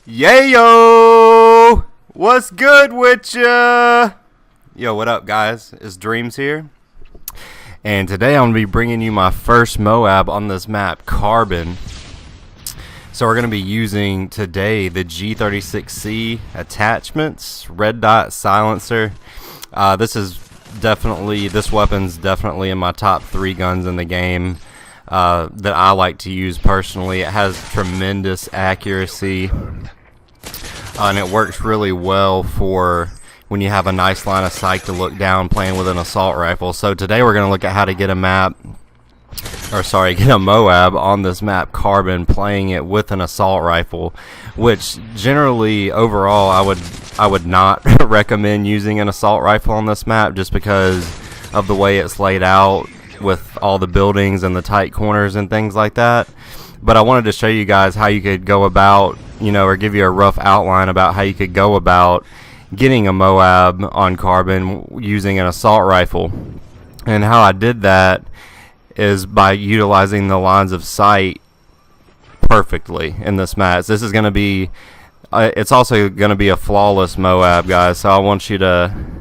Yayo! What's good with ya? Yo, what up, guys? It's Dreams here. And today I'm going to be bringing you my first MOAB on this map, Carbon. So we're going to be using today the G36C attachments, red dot silencer. This weapon's definitely in my top 3 guns in the game that I like to use personally. It has tremendous accuracy. And it works really well for when you have a nice line of sight to look down playing with an assault rifle. So today we're going to look at how to get a MOAB on this map, Carbon, playing it with an assault rifle, which generally overall I would not recommend using an assault rifle on this map just because of the way it's laid out with all the buildings and the tight corners and things like that. But I wanted to show you guys how you could go about, or give you a rough outline about how you could go about getting a MOAB on Carbon using an assault rifle. And how I did that is by utilizing the lines of sight perfectly in this match. This is going to be, it's also going to be a flawless MOAB, guys. So I want you to,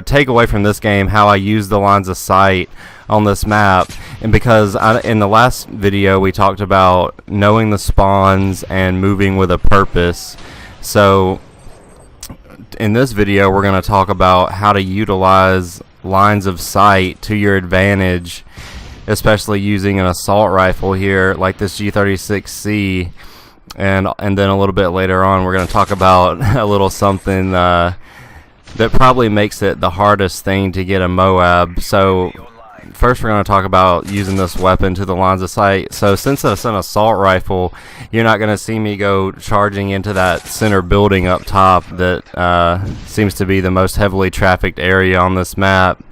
take away from this game how I use the lines of sight on this map. And because in the last video we talked about knowing the spawns and moving with a purpose, so in this video we're going to talk about how to utilize lines of sight to your advantage, especially using an assault rifle here like this G36C, and then a little bit later on we're going to talk about a little something that probably makes it the hardest thing to get a MOAB. So first we're going to talk about using this weapon to the lines of sight. So since it's an assault rifle, you're not going to see me go charging into that center building up top that seems to be the most heavily trafficked area on this map,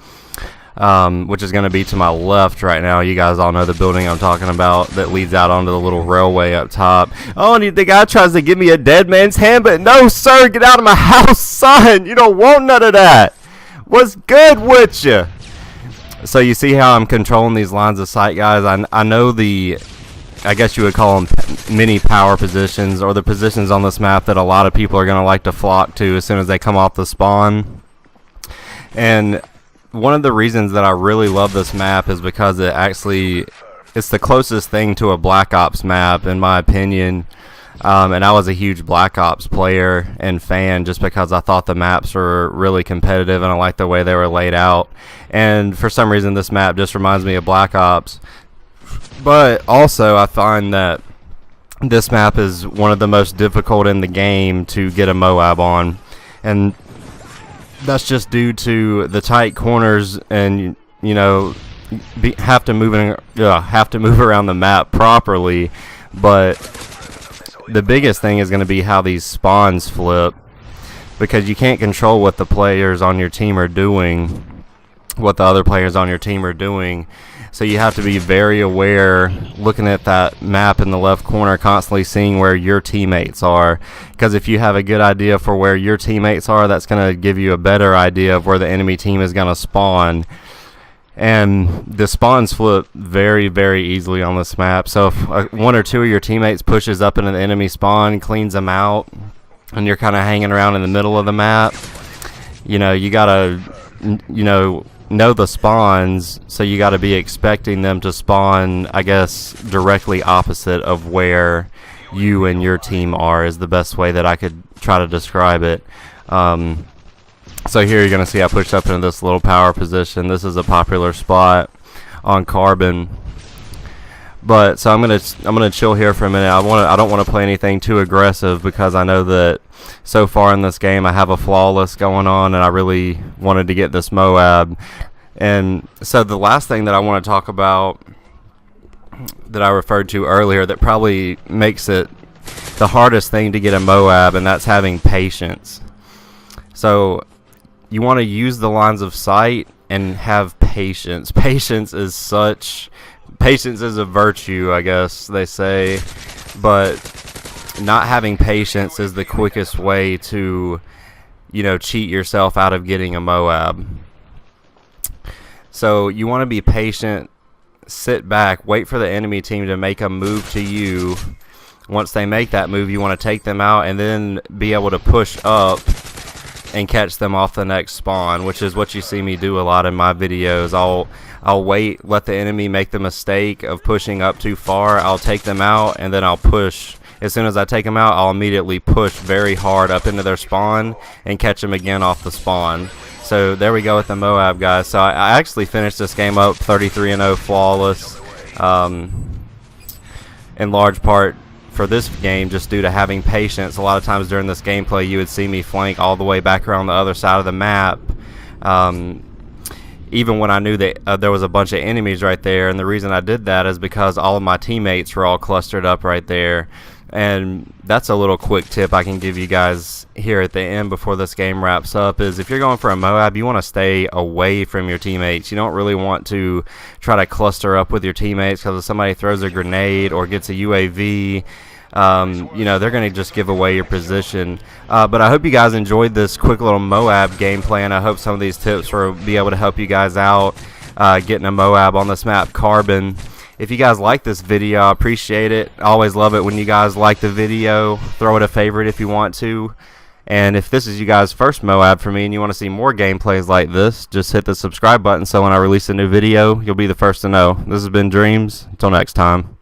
which is going to be to my left right now. You guys all know the building I'm talking about that leads out onto the little railway up top. Oh, and the guy tries to give me a dead man's hand, but no, sir, get out of my house, son. You don't want none of that. What's good with you? So you see how I'm controlling these lines of sight, guys. I know I guess you would call them mini power positions, or the positions on this map that a lot of people are going to like to flock to as soon as they come off the spawn. And one of the reasons that I really love this map is because it's the closest thing to a Black Ops map, in my opinion. And I was a huge Black Ops player and fan just because I thought the maps were really competitive and I liked the way they were laid out. And for some reason this map just reminds me of Black Ops. But also I find that this map is one of the most difficult in the game to get a MOAB on. And that's just due to the tight corners and, have to move around the map properly. But the biggest thing is going to be how these spawns flip, because you can't control what the players on your team are doing, what the other players on your team are doing. So you have to be very aware, looking at that map in the left corner, constantly seeing where your teammates are, because if you have a good idea for where your teammates are, that's going to give you a better idea of where the enemy team is going to spawn. And the spawns flip very, very easily on this map. So if one or two of your teammates pushes up into the enemy spawn, cleans them out, and you're kind of hanging around in the middle of the map, you gotta know the spawns, so you gotta be expecting them to spawn, I guess, directly opposite of where you and your team are, is the best way that I could try to describe it. So here you're going to see I pushed up into this little power position. This is a popular spot on Carbon. But so I'm gonna chill here for a minute. I don't want to play anything too aggressive because I know that so far in this game I have a flawless going on, and I really wanted to get this MOAB. And so the last thing that I want to talk about that I referred to earlier that probably makes it the hardest thing to get a MOAB, and that's having patience. So you want to use the lines of sight and have patience. Patience is a virtue, I guess they say, but not having patience is the quickest way to, cheat yourself out of getting a MOAB. So you want to be patient, sit back, wait for the enemy team to make a move to you, once they make that move, you want to take them out and then be able to push up and catch them off the next spawn, which is what you see me do a lot in my videos. I'll wait, let the enemy make the mistake of pushing up too far. I'll take them out, and then I'll push. As soon as I take them out, I'll immediately push very hard up into their spawn and catch them again off the spawn. So there we go with the MOAB, guys. So I actually finished this game up 33-0 flawless, in large part for this game just due to having patience. A lot of times during this gameplay you would see me flank all the way back around the other side of the map, even when I knew that there was a bunch of enemies right there. And the reason I did that is because all of my teammates were all clustered up right there. And that's a little quick tip I can give you guys here at the end before this game wraps up, is if you're going for a MOAB, you want to stay away from your teammates. You don't really want to try to cluster up with your teammates, because if somebody throws a grenade or gets a UAV, you know, they're going to just give away your position. But I hope you guys enjoyed this quick little MOAB gameplay, and I hope some of these tips will be able to help you guys out getting a MOAB on this map, Carbon. If you guys like this video, I appreciate it. I always love it when you guys like the video. Throw it a favorite if you want to. And if this is you guys' first MOAB for me and you want to see more gameplays like this, just hit the subscribe button so when I release a new video, you'll be the first to know. This has been Dreams. Until next time.